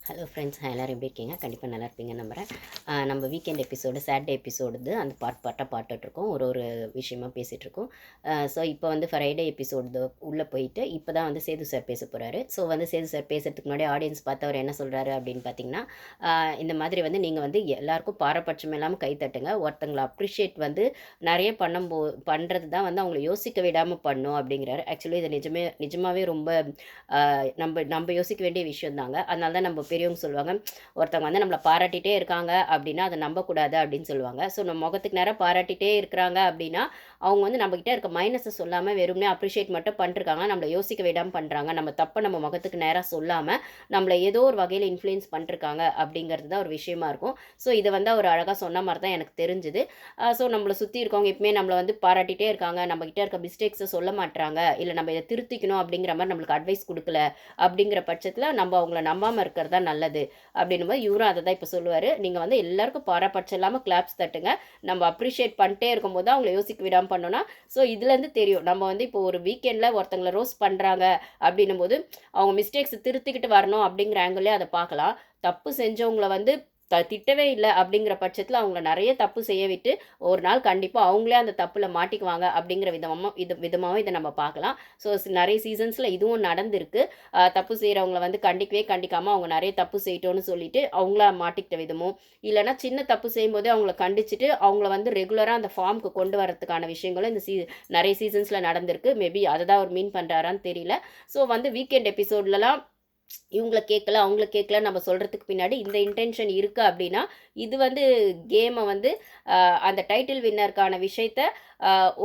Hello friends, எல்லோரும் எப்படி இருக்கீங்க? கண்டிப்பாக நல்லா இருப்பீங்கன்னு நம்புகிறேன். நம்ம வீக்கெண்ட் எபிசோடு, சாட்டர்டே எபிசோடு அந்த பார்ட்டாக பார்த்துட்ருக்கோம். ஒரு விஷயமா பேசிகிட்ருக்கோம். ஸோ இப்போ வந்து ஃப்ரைடே எபிசோடு உள்ளே போயிட்டு இப்போ தான் வந்து சேது சார் பேச போகிறாரு. ஸோ வந்து சேது சார் பேசுறதுக்கு முன்னாடி ஆடியன்ஸ் பார்த்து அவர் என்ன சொல்கிறாரு அப்படின்னு பார்த்தீங்கன்னா, இந்த மாதிரி வந்து நீங்கள் வந்து எல்லாருக்கும் பாரபட்சம் இல்லாமல் கை தட்டுங்க. ஒருத்தங்களை அப்ரிஷியேட் வந்து நிறைய பண்ணுறது தான் வந்து அவங்கள யோசிக்க விடாமல் பண்ணும் அப்படிங்கிறாரு. ஆக்சுவலி இது நிஜமாகவே ரொம்ப நம்ம நம்ம யோசிக்க வேண்டிய விஷயம் தாங்க. அதனால தான் நம்ம பெரியவங்க சொல்லுவாங்க, ஒருத்தவங்க வந்து நம்மளை பாராட்டிகிட்டே இருக்காங்க அப்படின்னா அதை நம்பக்கூடாது அப்படின்னு சொல்லுவாங்க. ஸோ நம்ம முகத்துக்கு நேரம் பாராட்டிகிட்டே இருக்கிறாங்க அப்படின்னா அவங்க வந்து நம்மக்கிட்ட இருக்க மைனஸை சொல்லாமல் வெறுமனே அப்ரிஷியேட் மட்டும் பண்ணிருக்காங்க, நம்மளை யோசிக்க விடாமல் பண்ணுறாங்க, நம்ம தப்பை நம்ம முகத்துக்கு நேராக சொல்லாமல் நம்மளை ஏதோ ஒரு வகையில் இன்ஃப்ளூயன்ஸ் பண்ணிருக்காங்க அப்படிங்கிறது தான் ஒரு விஷயமா இருக்கும். ஸோ இதை வந்து அவர் அழகாக சொன்ன மாதிரி தான் எனக்கு தெரிஞ்சுது. ஸோ நம்மளை சுற்றி இருக்கவங்க எப்பவுமே நம்மளை வந்து பாராட்டிகிட்டே இருக்காங்க, நம்மக்கிட்ட இருக்க மிஸ்டேக்ஸை சொல்ல மாட்டாங்க, இல்லை நம்ம இதை திருத்திக்கணும் அப்படிங்கிற மாதிரி நம்மளுக்கு அட்வைஸ் கொடுக்கல அப்படிங்கிற பட்சத்தில் நம்ம அவங்கள நம்பாமல் இருக்கிறது தான் நல்லது அப்படின்னும் போது இவரும் அதை தான் இப்போ சொல்லுவார். நீங்கள் வந்து எல்லாருக்கும் பாரபட்சம் இல்லாமல் கிளாப்ஸ் தட்டுங்க, நம்ம அப்ரிஷியேட் பண்ணிட்டே இருக்கும்போது தான் அவங்களை யோசிக்க விடாமல் பண்ணோன்னா. ஸோ இதுலேருந்து தெரியும் நம்ம வந்து இப்போ ஒரு வீக்கெண்டில் ஒருத்தங்களை ரோஸ்ட் பண்ணுறாங்க அப்படின்னும் போது அவங்க மிஸ்டேக்ஸ் திருத்திக்கிட்டு வரணும் அப்படிங்கிற ஆங்கிளே அதை பார்க்கலாம். தப்பு செஞ்சவங்களை வந்து திட்டவே இல்லை அப்படிங்கிற பட்சத்தில் அவங்கள நிறைய தப்பு செய்ய விட்டு ஒரு நாள் கண்டிப்பாக அவங்களே அந்த தப்பில் மாட்டிக்குவாங்க அப்படிங்கிற விதமாகவும் இதை நம்ம பார்க்கலாம். ஸோ நிறைய சீசன்ஸில் இதுவும் நடந்திருக்கு. தப்பு செய்கிறவங்கள வந்து கண்டிக்காமல் அவங்க நிறைய தப்பு செய்யட்டோன்னு சொல்லிட்டு அவங்கள மாட்டிக்கிட்ட விதமும், இல்லைனா சின்ன தப்பு செய்யும்போதே அவங்கள கண்டிச்சுட்டு அவங்கள வந்து ரெகுலராக அந்த ஃபார்முக்கு கொண்டு வரதுக்கான விஷயங்களும் இந்த நிறைய சீசன்ஸில் நடந்திருக்கு. மேபி அதை தான் அவர் மீன் பண்ணுறாரான்னு தெரியல. ஸோ வந்து வீக்கெண்ட் எபிசோட்லலாம் இவங்கள கேட்கல, அவங்கள கேட்கல நம்ம சொல்கிறதுக்கு பின்னாடி இந்த இன்டென்ஷன் இருக்குது அப்படின்னா, இது வந்து கேமை வந்து அந்த டைட்டில் வின்னருக்கான விஷயத்த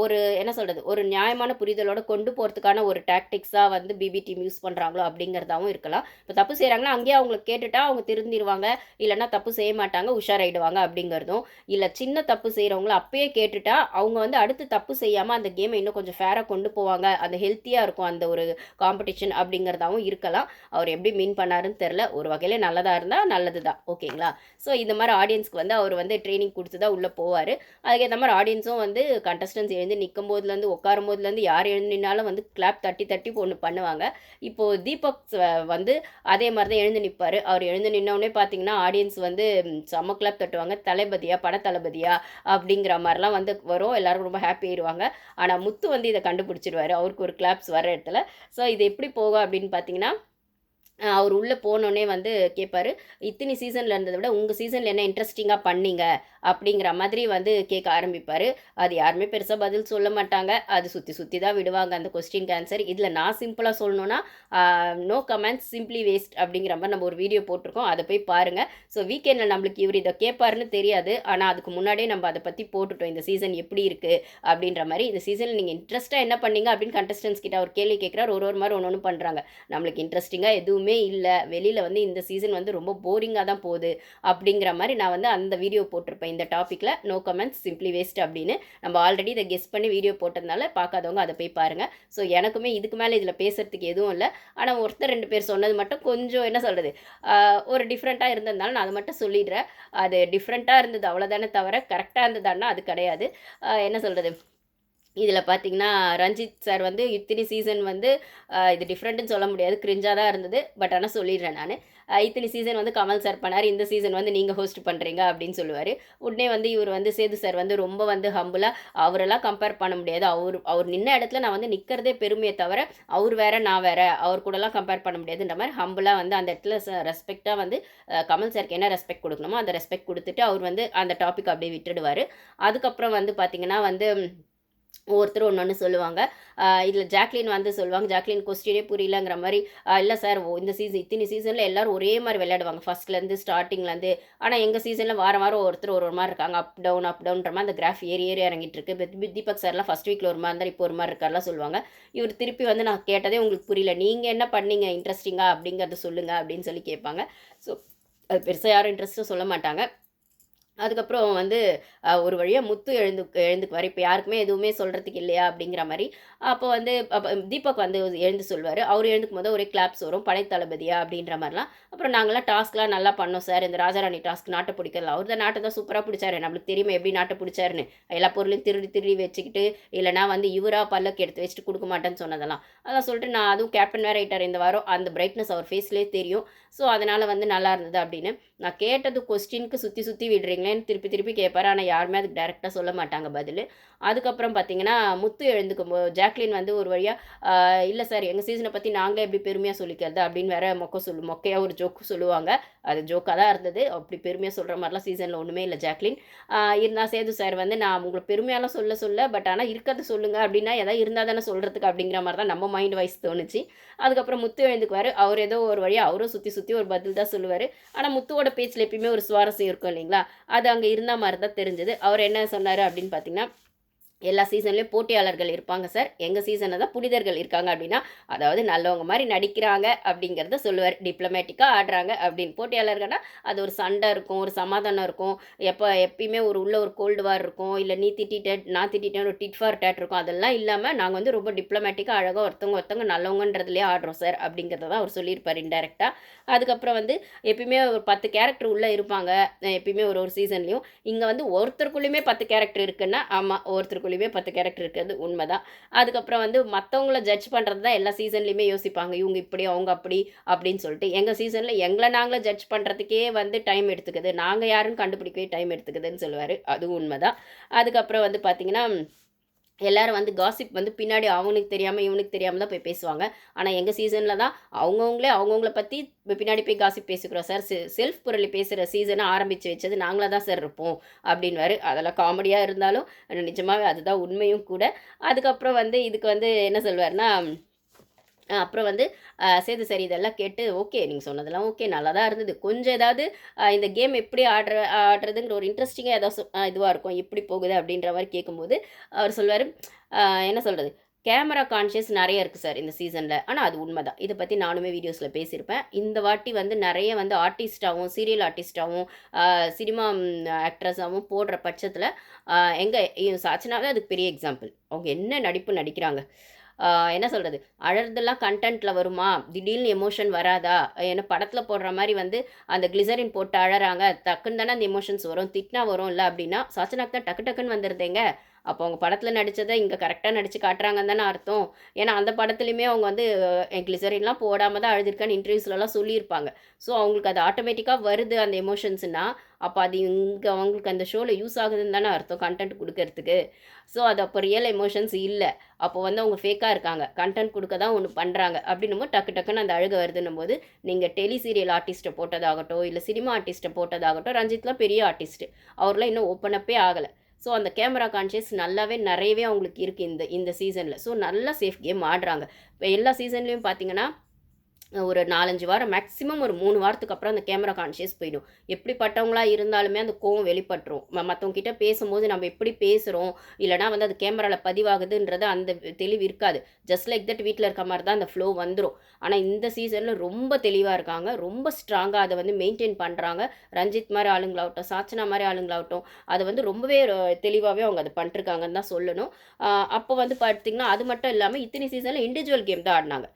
ஒரு என்ன சொல்கிறது, ஒரு நியாயமான புரிதலோடு கொண்டு போகிறதுக்கான ஒரு டாக்டிக்ஸாக வந்து பிபி டீம் யூஸ் பண்ணுறாங்களோ அப்படிங்கிறதாவும் இருக்கலாம். இப்போ தப்பு செய்கிறாங்கன்னா அங்கேயே அவங்கள கேட்டுட்டா அவங்க திருந்திடுவாங்க, இல்லைன்னா தப்பு செய்ய மாட்டாங்க, உஷாராயிடுவாங்க அப்படிங்கிறதும், இல்லை சின்ன தப்பு செய்கிறவங்கள அப்பயே கேட்டுட்டா அவங்க வந்து அடுத்து தப்பு செய்யாமல் அந்த கேமை இன்னும் கொஞ்சம் ஃபேராக கொண்டு போவாங்க, அந்த ஹெல்த்தியாக இருக்கும் அந்த ஒரு காம்படிஷன் அப்படிங்கிறதாவும் இருக்கலாம். அவர் எப்படி மீன் பண்ணாருன்னு தெரில. ஒரு வகையில் நல்லதாக இருந்தால் நல்லது தான், ஓகேங்களா? ஸோ இந்த மாதிரி ஆடியன்ஸ்க்கு வந்து அவர் வந்து ட்ரைனிங் கொடுத்து தான் உள்ளே போவார். அதுக்கேற்ற மாதிரி ஆடியன்ஸும் வந்து கண்டஸ்டன்ஸ் எழுந்து நிற்கும் போதுலேருந்து உட்காரும் போதுலேருந்து யார் எழுந்து நின்னாலும் வந்து கிளாப் தட்டி தட்டி ஒன்று பண்ணுவாங்க. இப்போது தீபக் வந்து அதே மாதிரி தான் எழுந்து நிற்பார். அவர் எழுந்து நின்னோடனே பார்த்தீங்கன்னா ஆடியன்ஸ் வந்து செம்ம கிளாப் தட்டுவாங்க. தளபதியா, பட தளபதியா அப்படிங்கிற மாதிரிலாம் வந்து வரும். எல்லாரும் ரொம்ப ஹாப்பி ஆயிடுவாங்க. ஆனால் முத்து வந்து இதை கண்டுபிடிச்சிடுவார், அவருக்கு ஒரு கிளாப்ஸ் வர இடத்துல. ஸோ இது எப்படி போகும் அப்படின்னு பார்த்தீங்கன்னா, அவர் உள்ளே போனோடனே வந்து கேட்பாரு, இத்தனை சீசனில் இருந்ததை விட உங்கள் சீசனில் என்ன இன்ட்ரெஸ்டிங்காக பண்ணீங்க அப்படிங்கிற மாதிரி வந்து கேட்க ஆரம்பிப்பார். அது யாருமே பெருசாக பதில் சொல்ல மாட்டாங்க. அது சுற்றி தான் விடுவாங்க அந்த கொஸ்டின்க்கு ஆன்சர். இதில் நான் சிம்பிளாக சொல்லணுன்னா, நோ கமெண்ட்ஸ் சிம்பிளி வேஸ்ட் அப்படிங்கிற மாதிரி நம்ம ஒரு வீடியோ போட்டிருக்கோம், அதை போய் பாருங்கள். ஸோ வீக்கெண்டில் நம்மளுக்கு இவர் இதை கேட்பாருன்னு தெரியாது, ஆனால் அதுக்கு முன்னாடியே நம்ம அதை பற்றி போட்டுட்டோம், இந்த சீசன் எப்படி இருக்குது அப்படின்ற மாதிரி. இந்த சீசனில் நீங்கள் இன்ட்ரெஸ்ட்டாக என்ன பண்ணீங்க அப்படின்னு கண்டஸ்டன்ஸ் கிட்ட அவர் கேள்வி கேட்குறாரு. ஒரு மாதிரி ஒன்று பண்ணுறாங்க. நம்மளுக்கு இன்ட்ரெஸ்டிங்காக எதுவுமே இல்லை, வெளியில் வந்து இந்த சீசன் வந்து ரொம்ப போரிங்காக தான் போகுது அப்படிங்கிற மாதிரி நான் வந்து அந்த வீடியோ போட்டிருப்பேன் இந்த டாப்பிக்கில். நோ கமெண்ட்ஸ் சிம்பிளி வேஸ்ட் அப்படின்னு நம்ம ஆல்ரெடி இதை கெஸ் பண்ணி வீடியோ போட்டதுனால பார்க்காதவங்க அதை போய் பாருங்கள். ஸோ எனக்குமே இதுக்கு மேலே இதில் பேசுகிறதுக்கு எதுவும் இல்லை. ஆனால் ஒருத்தர் 2 பேர் சொன்னது மட்டும் கொஞ்சம் என்ன சொல்கிறது, ஒரு டிஃப்ரெண்ட்டாக இருந்ததுனால நான் அதை மட்டும் சொல்லிடுறேன். அது டிஃப்ரெண்ட்டாக இருந்தது அவ்வளோதானே தவிர கரெக்டாக இருந்ததான்னா அது கிடையாது. என்ன சொல்கிறது, இதில் பார்த்தீங்கன்னா ரஞ்சித் சார் வந்து இத்தனை சீசன் வந்து இது டிஃப்ரெண்ட்டுன்னு சொல்ல முடியாது, கிரிஞ்சாக தான் இருந்தது. பட் ஆனால் சொல்லிடுறேன் நான், இத்தனை சீசன் வந்து கமல் சார் பண்ணார், இந்த சீசன் வந்து நீங்கள் ஹோஸ்ட் பண்ணுறீங்க அப்படின்னு சொல்லுவார். உடனே வந்து இவர் வந்து சேது சார் வந்து ரொம்ப வந்து ஹம்புளாக, அவரெல்லாம் கம்பேர் பண்ண முடியாது, அவர் நின்ன இடத்துல நான் வந்து நிற்கிறதே பெருமையை தவிர அவர் வேற நான் வேற, அவர் கூடலாம் கம்பேர் பண்ண முடியாதுன்ற மாதிரி ஹம்புளாக வந்து அந்த இடத்துல ரெஸ்பெக்டாக வந்து கமல் சாருக்கு என்ன ரெஸ்பெக்ட் கொடுக்கணுமோ அந்த ரெஸ்பெக்ட் கொடுத்துட்டு அவர் வந்து அந்த டாபிக் அப்படியே விட்டுடுவார். அதுக்கப்புறம் வந்து பார்த்திங்கன்னா வந்து ஒவ்வொருத்தரும் ஒன்று சொல்லுவாங்க. இதில் ஜாக்லின் வந்து சொல்லுவாங்க, ஜாக்லின் கொஸ்டினே புரியலங்கிற மாதிரி, இல்லை சார் இந்த இத்தனை சீசனில் எல்லோரும் ஒரே மாதிரி விளையாடுவாங்க ஃபஸ்ட்லேருந்து ஸ்டார்டிங்லேருந்து, ஆனால் எங்கள் சீசனில் வாரம் ஒருத்தர் ஒரு மாதிரி இருக்காங்க, அப் டவுன்ற மாதிரி அந்த கிராஃப் ஏறி இறங்கிட்டு இருக்கு. தீபக் சார்லாம் ஃபஸ்ட் வீக்கில் ஒரு மாதிரி இருந்தால் இப்போ ஒரு மாதிரி இருக்கார்லாம் சொல்லுவாங்க. இவர் திருப்பி வந்து நான் கேட்டதே உங்களுக்கு புரியல, நீங்கள் என்ன பண்ணீங்க இன்ட்ரெஸ்டிங்காக அப்படிங்கிறத சொல்லுங்கள் அப்படின்னு சொல்லி கேட்பாங்க. ஸோ அது பெருசாக யாரும் இன்ட்ரெஸ்ட்டும் சொல்ல மாட்டாங்க. அதுக்கப்புறம் வந்து ஒரு வழியாக முத்து எழுந்துக்குவார். இப்போ யாருக்குமே எதுவுமே சொல்கிறதுக்கு இல்லையா அப்படிங்கிற மாதிரி. அப்போ வந்து தீபக் வந்து எழுந்து சொல்வார். அவர் எழுந்துக்கும் போது ஒரே கிளாப்ஸ் வரும், படை தளபதியா அப்படின்ற மாதிரிலாம். அப்புறம் நாங்களாம் டாஸ்க்லாம் நல்லா பண்ணோம் சார், இந்த ராஜாராணி டாஸ்க் நாட்டை பிடிக்கிறது. அவர் தான் நாட்டை தான் சூப்பராக பிடிச்சாரு, நம்மளுக்கு தெரியுமா எப்படி நாட்டை பிடிச்சாருன்னு. எல்லா பொருளையும் திருடி திருடி வச்சுக்கிட்டு, இல்லைனா வந்து இவராக பல்லக்கு எடுத்து வச்சுட்டு கொடுக்க மாட்டேன்னு சொன்னதெல்லாம். அதான் சொல்லிட்டு நான் அதுவும் கேப்டன் வேறு ஆகிட்டார் இந்த வாரம். அந்த பிரைட்னஸ் அவர் ஃபேஸ்லேயே தெரியும். ஸோ அதனால் வந்து நல்லா இருந்தது அப்படின்னு. நான் கேட்டது கொஸ்டினுக்கு சுற்றி சுற்றி விடுறீங்களேன்னு திருப்பி திருப்பி கேட்பாரு. ஆனால் யாருமே அதுக்கு டைரெக்டாக சொல்ல மாட்டாங்க பதில். அதுக்கப்புறம் பார்த்தீங்கன்னா, முத்து எழுந்துக்கும்போது ஜாக்லின் வந்து ஒரு வழியாக இல்லை சார் எங்கள் சீசனை பற்றி நாங்களே எப்படி பெருமையாக சொல்லிக்கிறது அப்படின்னு வேற மொக்கையாக ஒரு ஜோக்கு சொல்லுவாங்க. அது ஜோக்காக தான் இருந்தது. அப்படி பெருமையாக சொல்கிற மாதிரிலாம் சீசனில் ஒன்றுமே இல்லை ஜாக்லின். இருந்தால் சேது சார் வந்து நான் உங்களை பெருமையாலாம் சொல்ல பட் ஆனால் இருக்கிறத சொல்லுங்கள் அப்படின்னா எதாவது இருந்தால் தானே சொல்கிறதுக்கு அப்படிங்கிற மாதிரி தான் நம்ம மைண்ட் வைஸ் தோணுச்சு. அதுக்கப்புறம் முத்து எழுந்துக்குவார். அவர் ஏதோ ஒரு வழியாக அவரும் சுற்றி சுற்றி ஒரு பதில் தான் சொல்லுவார். ஆனால் முத்துவோட பேச்சில் எப்பயுமே ஒரு சுவாரஸ்யம் இருக்கும் இல்லைங்களா? அது அங்கே இருந்த மாதிரி தான் தெரிஞ்சது. அவர் என்ன சொன்னார் அப்படின்னு பார்த்தீங்கன்னா, எல்லா சீசன்லேயும் போட்டியாளர்கள் இருப்பாங்க சார், எங்கள் சீசனில் தான் புனிதர்கள் இருக்காங்க அப்படின்னா, அதாவது நல்லவங்க மாதிரி நடிக்கிறாங்க அப்படிங்கிறத சொல்லுவார். டிப்ளமேட்டிக்காக ஆடுறாங்க அப்படின்னு. போட்டியாளர்கள்னா அது ஒரு சண்டை இருக்கும், ஒரு சமாதானம் இருக்கும், எப்பயுமே உள்ள ஒரு கோல்டு வார் இருக்கும், இல்லை நீ திட்டிட்ட நான் திட்டிட்டேன் ஒரு டிட் ஃபார் டேட் இருக்கும். அதெல்லாம் இல்லாமல் நாங்கள் வந்து ரொம்ப டிப்ளமேட்டிக்காக அழகாக ஒருத்தவங்க நல்லவங்கன்றதுலேயே ஆடுறோம் சார் அப்படிங்கிறத தான் அவர் சொல்லியிருப்பார் இன்டெரக்டாக. அதுக்கப்புறம் வந்து எப்பயுமே ஒரு 10 கேரக்டர் உள்ளே இருப்பாங்க எப்பயுமே ஒரு சீசன்லேயும். இங்கே வந்து ஒருத்தருக்குள்ளேயுமே 10 கேரக்டர் இருக்குன்னா ஆமாம், ஒருத்தருக்குள்ளேயுமே 10 கேரக்டர் இருக்கிறது உண்மைதான். அதுக்கப்புறம் வந்து மற்றவங்கள ஜட்ஜ் பண்ணுறது தான் எல்லா சீசன்லேயுமே யோசிப்பாங்க, இவங்க இப்படி அவங்க அப்படி அப்படின்னு சொல்லிட்டு. எங்கள் சீசனில் எங்களை நாங்களே ஜட்ஜ் பண்ணுறதுக்கே வந்து டைம் எடுத்துக்குது, நாங்கள் யாருன்னு கண்டுபிடிக்கவே டைம் எடுத்துக்குதுன்னு சொல்லுவார். அதுவும் உண்மைதான். அதுக்கப்புறம் வந்து பார்த்திங்கன்னா, எல்லாரும் வந்து காசிப் வந்து பின்னாடி அவனுக்கு தெரியாமல் இவனுக்கு தெரியாமல் தான் போய் பேசுவாங்க. ஆனால் எங்கள் சீசனில் தான் அவங்கவுங்கள பற்றி பின்னாடி போய் காசிப் பேசிக்கிறோம் சார். செல்ஃப் புரளி பேசுகிற சீசனை ஆரம்பித்து வச்சது நாங்களாக தான் சார் இருப்போம் அப்படின்வாரு. அதெல்லாம் காமெடியாக இருந்தாலும் நிஜமாகவே அதுதான் உண்மையும் கூட. அதுக்கப்புறம் வந்து இதுக்கு வந்து என்ன சொல்வார்னா, அப்புறம் வந்து சேது சரி இதெல்லாம் கேட்டு ஓகே நீங்கள் சொன்னதெல்லாம் ஓகே நல்லா தான் இருந்தது. கொஞ்சம் ஏதாவது இந்த கேம் எப்படி ஆடுறதுங்கிற ஒரு இன்ட்ரெஸ்டிங்காக ஏதாவது இதுவாக இருக்கும், எப்படி போகுது அப்படின்ற மாதிரி கேட்கும்போது அவர் சொல்வார், என்ன சொல்கிறது, கேமரா கான்ஷியஸ் நிறைய இருக்குது சார் இந்த சீசனில். ஆனால் அது உண்மை தான். இதை பற்றி நானுமே வீடியோஸில் பேசியிருப்பேன். இந்த வாட்டி வந்து நிறைய வந்து ஆர்டிஸ்டாகவும் சீரியல் ஆர்டிஸ்டாகவும் சினிமா ஆக்ட்ரஸாகவும் போடுற பட்சத்தில் எங்கே சாச்சனாவே அதுக்கு பெரிய எக்ஸாம்பிள். அவங்க என்ன நடிப்பு நடிக்கிறாங்க. என்ன சொல்கிறது, அழறதெல்லாம் கண்டென்ட்டில் வருமா, திடீர்னு எமோஷன் வராதா? ஏன்னா படத்தில் போடுற மாதிரி வந்து அந்த கிளிசரின் போட்டு அழறாங்க, டக்குன்னு தானே அந்த எமோஷன்ஸ் வரும், திட்டினா வரும் இல்லை அப்படின்னா சாச்சனாக்கு தான் டக்கு டக்குன்னு வந்துடுதுங்க. அப்போ அவங்க படத்தில் நடித்ததை இங்கே கரெக்டாக நடித்து காட்டுறாங்கன்னு தானே அர்த்தம். ஏன்னா அந்த படத்துலையுமே அவங்க வந்து கிளிசரின்லாம் போடாமல் தான் அழுதுருக்கான்னு இன்டர்வியூஸ்லலாம் சொல்லியிருப்பாங்க. ஸோ அவங்களுக்கு அது ஆட்டோமேட்டிக்காக வருது அந்த எமோஷன்ஸ்னால், அப்போ அது இங்கே அவங்களுக்கு அந்த ஷோவில் யூஸ் ஆகுதுன்னு தானே அர்த்தம் கண்டென்ட் கொடுக்கறதுக்கு. ஸோ அது அப்போ ரியல் எமோஷன்ஸ் இல்லை. அப்போ வந்து அவங்க ஃபேக்காக இருக்காங்க, கண்டென்ட் கொடுக்க தான் ஒன்று பண்ணுறாங்க அப்படின்னும் டக்கு டக்குன்னு அந்த அழுக வருதுன்னும் போது, நீங்கள் டெலி சீரியல் ஆர்டிஸ்ட்டை போட்டதாகட்டும் இல்லை சினிமா ஆர்டிஸ்ட்டை போட்டதாகட்டும், ரஞ்சித்லாம் பெரிய ஆர்டிஸ்ட்டு, அவர்லாம் இன்னும் ஓப்பன் அப்பே ஆகலை. ஸோ அந்த கேமரா கான்ஷியஸ் நிறையவே அவங்களுக்கு இருக்குது இந்த சீசனில். ஸோ நல்லா சேஃப் கேம் ஆடுறாங்க. இப்போ எல்லா சீசன்லேயும் பார்த்தீங்கன்னா ஒரு 4-5 வாரம் மேக்ஸிமம் ஒரு 3 வாரத்துக்கு அப்புறம் அந்த கேமரா கான்ஷியஸ் போயிடும். எப்படிப்பட்டவங்களா இருந்தாலுமே அந்த கோவம் வெளிப்பட்டுரும். மற்றவங்க கிட்ட பேசும்போது நம்ம எப்படி பேசுகிறோம், இல்லைனா வந்து அது கேமராவில் பதிவாகுதுன்றது அந்த தெளிவு இருக்காது. ஜஸ்ட் லைக் தட் வீட்டில் இருக்க மாதிரி தான் அந்த ஃப்ளோ வந்துடும். ஆனால் இந்த சீசனில் ரொம்ப தெளிவாக இருக்காங்க, ரொம்ப ஸ்ட்ராங்காக அதை வந்து மெயின்டைன் பண்ணுறாங்க. ரஞ்சித் மாதிரி ஆளுங்களாகட்டும், சாச்சனா மாதிரி ஆளுங்களாகட்டும், அதை வந்து ரொம்பவே தெளிவாகவே அவங்க அதை பண்ணிருக்காங்கன்னு தான் சொல்லணும். அப்போ வந்து பார்த்திங்கன்னா அது மட்டும் இல்லாமல் இத்தனை சீசனில் இண்டிவிஜுவல் கேம் தான் ஆடினாங்க.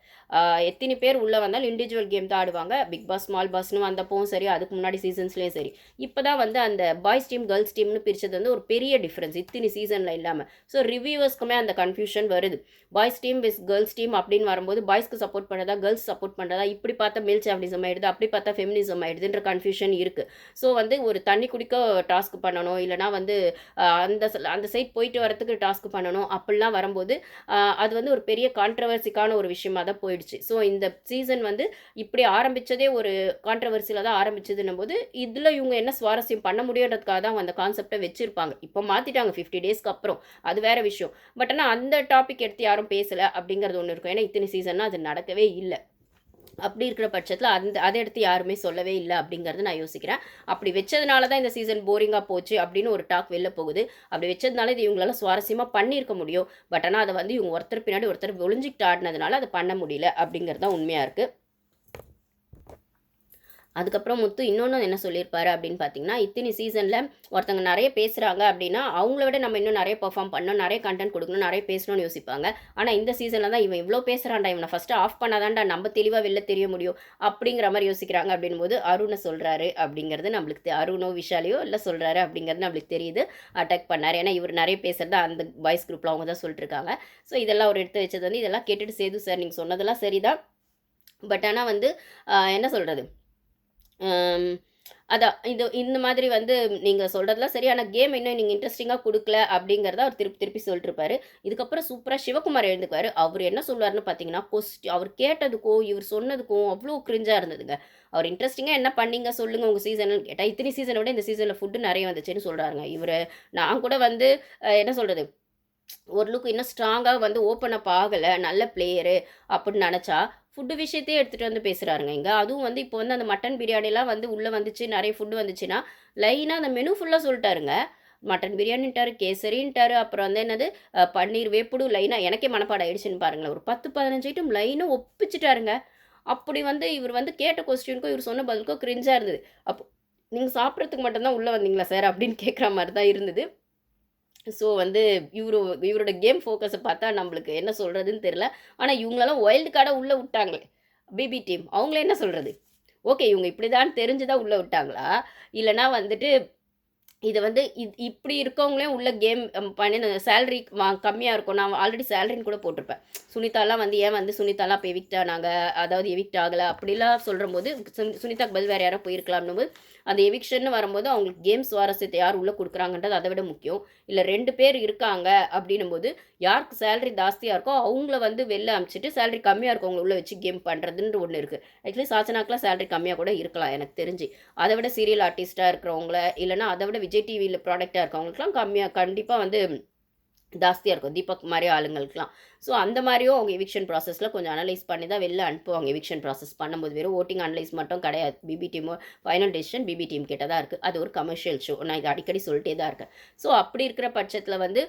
எத்தனை பேர் உள்ளே வந்தாலும் இண்டிவிஜுவல் கேம் தான் ஆடுவாங்க. பிக் பாஸ் ஸ்மால் பாஸ்னு வந்தப்பவும் சரி, அதுக்கு முன்னாடி சீசன்ஸ்லேயும் சரி. இப்போ தான் வந்து அந்த பாய்ஸ் டீம் கேர்ள்ஸ் டீம்னு பிரித்தது வந்து ஒரு பெரிய டிஃப்ரென்ஸ் இத்தனை சீசனில் இல்லாமல். ஸோ ரிவ்யூவர்ஸ்க்குமே அந்த கன்ஃபியூஷன் வருது. பாய்ஸ் டீம் விஸ் கேர்ள்ஸ் டீம் அப்படின்னு வரும்போது பாய்ஸ்க்கு சப்போர்ட் பண்ணுறதா கேர்ள்ஸ் சப்போர்ட் பண்ணுறதா, இப்படி பார்த்தா மேல் சாவனிசம் ஆகிடுது, அப்படி பார்த்தா ஃபெமினிசம் ஆகிடுதுன்ற கன்ஃபியூஷன் இருக்குது. ஸோ வந்து ஒரு தண்ணி குடிக்க டாஸ்க் பண்ணணும், இல்லைனா வந்து அந்த சைட் போயிட்டு வரத்துக்கு டாஸ்க் பண்ணணும், அப்படிலாம் வரும்போது அது வந்து ஒரு பெரிய கான்ட்ரவர்சிக்கான ஒரு விஷயமாக தான் போயிடுச்சு. ஸோ இந்த சீசன் வந்து இப்படி ஆரம்பித்ததே ஒரு கான்ட்ரவர்சியில் தான் ஆரம்பிச்சதுன்னும் போது, இதில் இவங்க என்ன சுவாரஸ்யம் பண்ண முடியுன்றதுக்காக தான் அந்த கான்செப்டை வச்சுருப்பாங்க. இப்போ மாற்றிட்டாங்க 50 டேஸ்க்கு அப்புறம், அது வேறு விஷயம். பட் ஆனால் அந்த டாபிக் எடுத்து யாரும் பேசலை அப்படிங்கிறது ஒன்று இருக்கும். ஏன்னா இத்தனை சீசன்னா அது நடக்கவே இல்லை. அப்படி இருக்கிற பட்சத்தில் அதை எடுத்து யாருமே சொல்லவே இல்லை அப்படிங்கிறது நான் யோசிக்கிறேன். அப்படி வச்சதுனால தான் இந்த சீசன் போரிங்காக போச்சு அப்படின்னு ஒரு டாக் வெளில போகுது. அப்படி வச்சதுனால இது இவங்களால சுவாரஸ்யமாக பண்ணியிருக்க முடியும். பட் ஆனால் அதை வந்து இவங்க ஒருத்தர் பின்னாடி ஒருத்தர் ஒளிஞ்சிக்கிட்டு ஆடினதுனால அதை பண்ண முடியல அப்படிங்கிறது தான் உண்மையாக இருக்குது. அதுக்கப்புறம் முத்து இன்னொன்று என்ன சொல்லியிருப்பாரு அப்படின்னு பார்த்தீங்கன்னா, இத்தனி சீசனில் ஒருத்தங்க நிறைய பேசுகிறாங்க அப்படின்னா, அவங்கள விட நம்ம இன்னும் நிறைய பெர்ஃபார்ம் பண்ணணும், நிறைய கண்டென்ட் கொடுக்கணும், நிறைய பேசணும்னு யோசிப்பாங்க. ஆனால் இந்த சீசனில் தான் இவன் இவ்வளோ பேசுகிறான்டா, இவனை ஃபஸ்ட்டு ஆஃப் பண்ணாதான்டா நம்ம தெளிவாக வெளில தெரிய முடியும் அப்படிங்கிற மாதிரி யோசிக்கிறாங்க அப்படின்போது அருணை சொல்கிறாரு அப்படிங்கிறது நம்மளுக்கு அருணோ விஷாலையோ இல்லை சொல்கிறாரு அப்படிங்கிறது நம்மளுக்கு தெரியுது. அட்டாக் பண்ணார். ஏன்னா இவர் நிறைய பேசுகிறத அந்த பாய்ஸ் குரூப்பில் அவங்க தான் சொல்லிட்டு இருக்காங்க. ஸோ இதெல்லாம் அவர் எடுத்து வச்சது வந்து இதெல்லாம் கேட்டுட்டு சேது சார் நீங்கள் சொன்னதெல்லாம் சரிதான். பட் ஆனால் வந்து என்ன சொல்கிறது, அதான் இந்த மாதிரி வந்து நீங்கள் சொல்கிறதுலாம் சரி. ஆனால் கேம் இன்னும் நீங்கள் இன்ட்ரெஸ்டிங்காக கொடுக்கல அப்படிங்கிறத அவர் திருப்பி திருப்பி சொல்லிட்டு இருப்பாரு. இதுக்கப்புறம் சூப்பராக சிவகுமார் எழுந்துக்குவார். அவர் என்ன சொல்லுவார்னு பார்த்தீங்கன்னா, அவர் கேட்டதுக்கும் இவர் சொன்னதுக்கும் அவ்வளோ கிரிஞ்சாக இருந்ததுங்க. அவர் இன்ட்ரெஸ்டிங்காக என்ன பண்ணீங்க சொல்லுங்கள் உங்கள் சீசன்னு கேட்டால், இத்தனை சீசனை விட இந்த சீசனில் ஃபுட்டு நிறைய வந்துச்சுன்னு சொல்கிறாருங்க. இவர் நான் கூட வந்து என்ன சொல்கிறது, ஒரு லுக் இன்னும் ஸ்ட்ராங்காக வந்து ஓப்பன் அப் ஆகலை, நல்ல பிளேயரு அப்படின்னு நினச்சா ஃபுட்டு விஷயத்தையே எடுத்துகிட்டு வந்து பேசுகிறாருங்க இங்கே. அதுவும் வந்து இப்போ வந்து அந்த மட்டன் பிரியாணிலாம் வந்து உள்ளே வந்துச்சு, நிறைய ஃபுட்டு வந்துச்சுன்னா லைனாக அந்த மெனு ஃபுல்லாக சொல்லிட்டாருங்க. மட்டன் பிரியாணின்ட்டாரு, கேசரின்ட்டாரு, அப்புறம் வந்து என்னது பன்னீர் வேப்புடு லைனாக எனக்கே மனப்பாடம் ஆயிடுச்சுன்னு பாருங்களேன். ஒரு 10-15 ஐட்டம் லைனாக ஒப்பிச்சிட்டாருங்க. அப்படி வந்து இவர் வந்து கேட்ட கொஸ்டினுக்கும் இவர் சொன்ன பதிலுக்கும் கிரிஞ்சாக இருந்தது. அப்போ நீங்கள் சாப்பிட்றதுக்கு மட்டும்தான் உள்ளே வந்தீங்களா சார் அப்படின்னு கேட்குற மாதிரி தான் இருந்தது. ஸோ வந்து இவரோட கேம் ஃபோக்கஸை பார்த்தா நம்மளுக்கு என்ன சொல்கிறதுன்னு தெரில. ஆனால் இவங்களெல்லாம் வைல்டு கார்டாக உள்ளே விட்டாங்களே பிபி டீம், அவங்கள என்ன சொல்கிறது? ஓகே, இவங்க இப்படி தான் தெரிஞ்சு தான் உள்ளே விட்டாங்களா? இல்லைனா வந்துட்டு இதை வந்து இப்படி இருக்கவங்களே உள்ள கேம் பண்ணி சேலரி கம்மியாக இருக்கும். நான் ஆல்ரெடி சேலரின்னு கூட போட்டிருப்பேன். சுனிதாலாம் வந்து ஏன் வந்து சுனிதாலாம் இப்போ எவிக்ட் ஆனாங்க, அதாவது எவிக்ட் ஆகலை அப்படிலாம் சொல்கிற போது சுனிதாக்கு பதில் வேறு யாரோ போயிருக்கலாம்னு போது அந்த எவிக்ஷன் வரும்போது அவங்களுக்கு கேம் சுவாரஸ்யத்தை யார் உள்ளே கொடுக்குறாங்கன்றது அதை விட முக்கியம். இல்லை 2 பேர் இருக்காங்க அப்படின்னும் போது யாருக்கு சேலரி ஜாஸ்தியாக இருக்கோ அவங்கள வந்து வெளில அனுப்பிச்சிட்டு சேலரி கம்மியாக இருக்கவங்க உள்ளே வச்சு கேம் பண்ணுறதுன்ற ஒன்று இருக்குது. ஆக்சுவலி சாச்சனாக்கெலாம் சேலரி கம்மியாக கூட இருக்கலாம் எனக்கு தெரிஞ்சு. அதை விட சீரியல் ஆர்டிஸ்ட்டாக இருக்கிறவங்கள இல்லைனா அதை விட விஜய் டிவியில் ப்ராடக்டாக இருக்கவங்களுக்குலாம் கம்மியாக கண்டிப்பாக வந்து ஜாஸ்தியாக இருக்கும். தீபக் மாதிரி ஆளுங்களுக்குலாம். ஸோ அந்த மாதிரியும் அவங்க எவிக்ஷன் ப்ராசஸில் கொஞ்சம் அனலைஸ் பண்ணி தான் வெளில அனுப்புவாங்க. எவிக்ஷன் ப்ராசஸ் பண்ணும்போது வெறும் ஓட்டிங் அனலைஸ் மட்டும் கிடையாது. பிபி டீமோ ஃபைனல் டெசிஷன் பிபி டீம் கிட்ட தான் இருக்குது. அது ஒரு கமர்ஷியல் ஷோ. நான் இதை அடிக்கடி சொல்லிட்டே தான் இருக்கேன். ஸோ அப்படி இருக்கிற பட்சத்தில் வந்து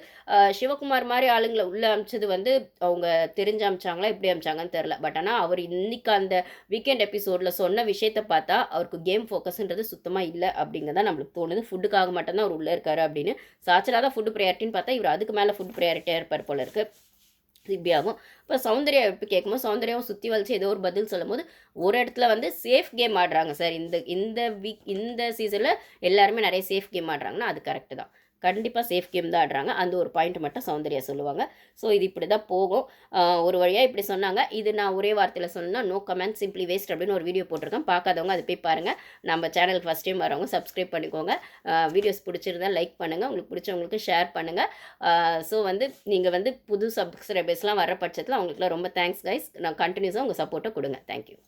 சிவகுமார் மாதிரி ஆளுங்களை உள்ளே அமிச்சது வந்து அவங்க தெரிஞ்சு அமிச்சாங்களா எப்படி அமிச்சாங்கன்னு தெரில. பட் ஆனால் அவர் இன்னைக்கு அந்த வீக்கெண்ட் எபிசோடில் சொன்ன விஷயத்தை பார்த்தா அவருக்கு கேம் ஃபோக்கஸ்ன்றது சுத்தமாக இல்லை அப்படிங்கிறதான் நம்மளுக்கு தோணுது. ஃபுட்டுக்காக மட்டும்தான் அவர் உள்ளே இருக்காரு அப்படின்னு. சாச்சரா தான் ஃபுட்டு ப்ரையாரிட்டின்னு பார்த்தா இவர் அதுக்கு மேலே ஃபுட் ப்ரையாரிட்டியாக இருப்பார் போல இருக்குது. திவ்யாவும் இப்போ சௌந்தர்யா எப்படி கேட்கும்போது சௌந்தர்யாவும் சுற்றி வலிச்சு ஏதோ ஒரு பதில் சொல்லும் போது ஒரு இடத்துல வந்து சேஃப் கேம் ஆடுறாங்க சார். இந்த சீசனில் எல்லாருமே நிறைய சேஃப் கேம் ஆடுறாங்கன்னா அது கரெக்டு தான். கண்டிப்பாக சேஃப் கேம் தான் ஆடுறாங்க. அந்த ஒரு பாயிண்ட் மட்டும் சௌந்தர்யா சொல்லுவாங்க. ஸோ இது இப்படி தான் போகும். ஒரு வழியாக இப்படி சொன்னாங்க. இது நான் ஒரே வார்த்தையில் சொன்னால் நோ கமெண்ட் சிம்பிளி வேஸ்ட் அப்படின்னு ஒரு வீடியோ போட்டிருக்கேன். பார்க்காதவங்க அது போய் பாருங்கள். நம்ம சேனல் ஃபஸ்ட் டைம் வரவங்க சப்ஸ்கிரைப் பண்ணிக்கோங்க. வீடியோஸ் பிடிச்சிருந்தால் லைக் பண்ணுங்கள். உங்களுக்கு பிடிச்சவங்களுக்கு ஷேர் பண்ணுங்கள். ஸோ வந்து நீங்கள் வந்து புது சப்ஸ்கிரைபர்ஸ்லாம் வர பட்சத்தில் அவங்களுக்குலாம் ரொம்ப தேங்க்ஸ் கைஸ். நான் கண்டினியூஸாக உங்கள் சப்போர்ட்டை கொடுங்க. தேங்க்யூ.